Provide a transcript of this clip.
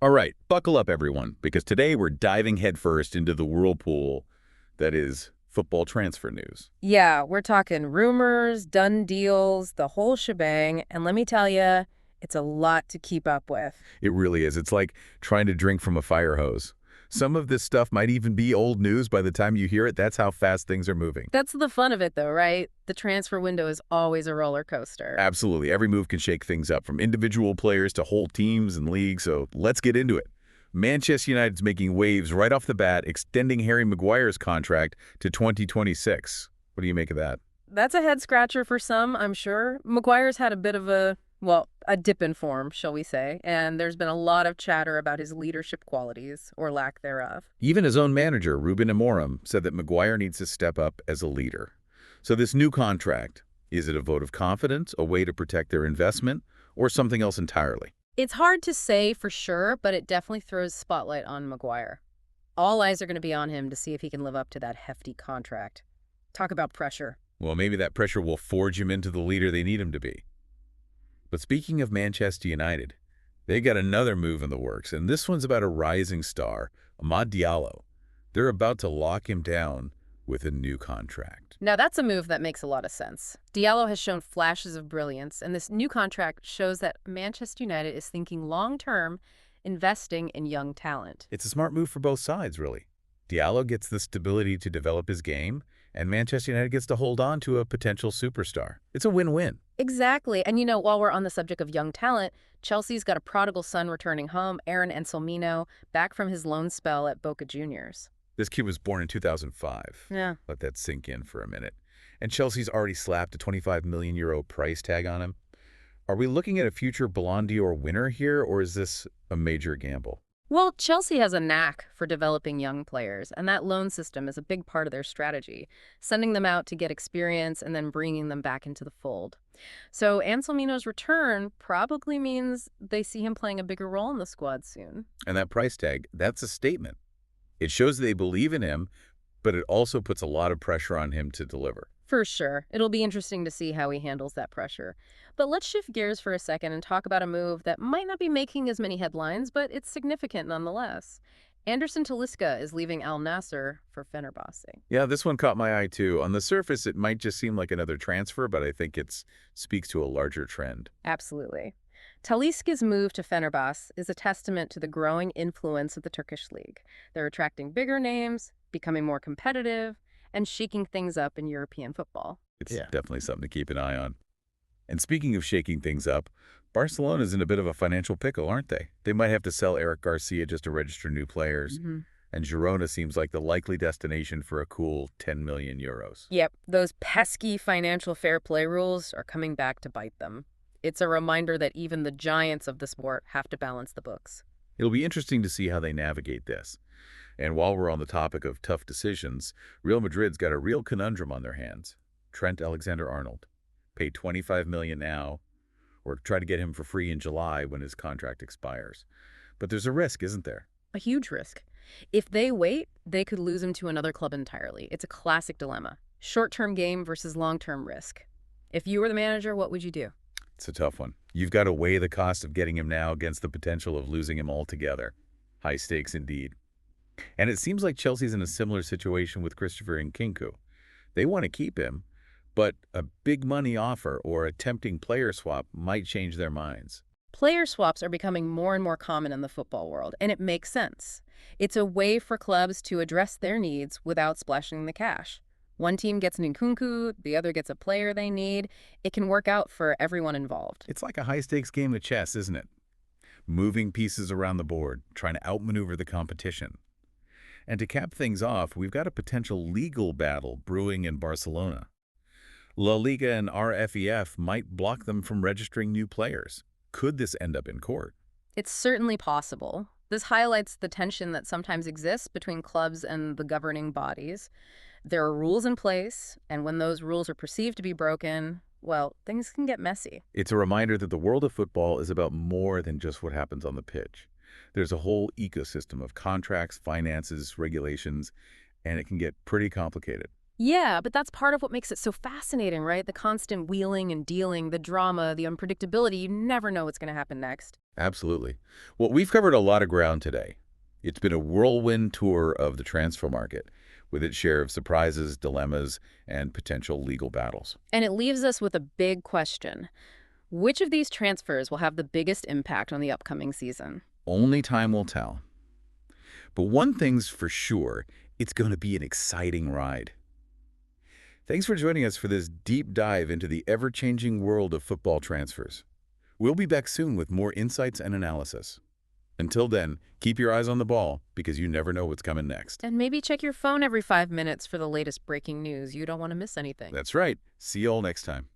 All right, buckle up, everyone, because today we're diving headfirst into the whirlpool that is football transfer news. Yeah, we're talking rumors, done deals, the whole shebang, and let me tell you, it's a lot to keep up with. It really is. It's like trying to drink from a fire hose. Some of this stuff might even be old news by the time you hear it. That's how fast things are moving. That's the fun of it, though, right? The transfer window is always a roller coaster. Absolutely. Every move can shake things up, from individual players to whole teams and leagues, so let's get into it. Manchester United's making waves right off the bat, extending Harry Maguire's contract to 2026. What do you make of that? That's a head scratcher for some, I'm sure. Maguire's had a bit of a dip in form, shall we say, and there's been a lot of chatter about his leadership qualities, or lack thereof. Even his own manager, Ruben Amorim, said that Maguire needs to step up as a leader. So this new contract, is it a vote of confidence, a way to protect their investment, or something else entirely? It's hard to say for sure, but it definitely throws spotlight on Maguire. All eyes are going to be on him to see if he can live up to that hefty contract. Talk about pressure. Well, maybe that pressure will forge him into the leader they need him to be. But speaking of Manchester United, they got another move in the works, and this one's about a rising star, Amad Diallo. They're about to lock him down with a new contract. Now, that's a move that makes a lot of sense. Diallo has shown flashes of brilliance, and this new contract shows that Manchester United is thinking long-term, investing in young talent. It's a smart move for both sides, really. Diallo gets the stability to develop his game, and Manchester United gets to hold on to a potential superstar. It's a win-win. Exactly. And while we're on the subject of young talent, Chelsea's got a prodigal son returning home, Aaron Anselmino, back from his loan spell at Boca Juniors. This kid was born in 2005. Yeah. Let that sink in for a minute. And Chelsea's already slapped a €25 million price tag on him. Are we looking at a future Ballon d'Or winner here, or is this a major gamble? Well, Chelsea has a knack for developing young players, and that loan system is a big part of their strategy, sending them out to get experience and then bringing them back into the fold. So Anselmino's return probably means they see him playing a bigger role in the squad soon. And that price tag, that's a statement. It shows they believe in him, but it also puts a lot of pressure on him to deliver. For sure. It'll be interesting to see how he handles that pressure. But let's shift gears for a second and talk about a move that might not be making as many headlines, but it's significant nonetheless. Anderson Talisca is leaving Al Nassr for Fenerbahce. Yeah, this one caught my eye too. On the surface, it might just seem like another transfer, but I think it speaks to a larger trend. Absolutely. Talisca's move to Fenerbahce is a testament to the growing influence of the Turkish league. They're attracting bigger names, becoming more competitive, and shaking things up in European football. It's definitely something to keep an eye on. And speaking of shaking things up, Barcelona's in a bit of a financial pickle, aren't they? They might have to sell Eric Garcia just to register new players. And Girona seems like the likely destination for a cool 10 million euros. Yep, those pesky financial fair play rules are coming back to bite them. It's a reminder that even the giants of the sport have to balance the books. It'll be interesting to see how they navigate this. And while we're on the topic of tough decisions, Real Madrid's got a real conundrum on their hands. Trent Alexander-Arnold. Pay $25 million now, or try to get him for free in July when his contract expires. But there's a risk, isn't there? A huge risk. If they wait, they could lose him to another club entirely. It's a classic dilemma. Short-term game versus long-term risk. If you were the manager, what would you do? It's a tough one. You've got to weigh the cost of getting him now against the potential of losing him altogether. High stakes indeed. And it seems like Chelsea's in a similar situation with Christopher Nkunku. They want to keep him, but a big money offer or a tempting player swap might change their minds. Player swaps are becoming more and more common in the football world, and it makes sense. It's a way for clubs to address their needs without splashing the cash. One team gets an Nkunku, the other gets a player they need. It can work out for everyone involved. It's like a high-stakes game of chess, isn't it? Moving pieces around the board, trying to outmaneuver the competition. And to cap things off, we've got a potential legal battle brewing in Barcelona. La Liga and RFEF might block them from registering new players. Could this end up in court? It's certainly possible. This highlights the tension that sometimes exists between clubs and the governing bodies. There are rules in place, and when those rules are perceived to be broken, well, things can get messy. It's a reminder that the world of football is about more than just what happens on the pitch. There's a whole ecosystem of contracts, finances, regulations, and it can get pretty complicated. Yeah, but that's part of what makes it so fascinating, right? The constant wheeling and dealing, the drama, the unpredictability. You never know what's going to happen next. Absolutely. Well, we've covered a lot of ground today. It's been a whirlwind tour of the transfer market, with its share of surprises, dilemmas, and potential legal battles. And it leaves us with a big question. Which of these transfers will have the biggest impact on the upcoming season? Only time will tell. But one thing's for sure, it's going to be an exciting ride. Thanks for joining us for this deep dive into the ever-changing world of football transfers. We'll be back soon with more insights and analysis. Until then, keep your eyes on the ball because you never know what's coming next. And maybe check your phone every 5 minutes for the latest breaking news. You don't want to miss anything. That's right. See you all next time.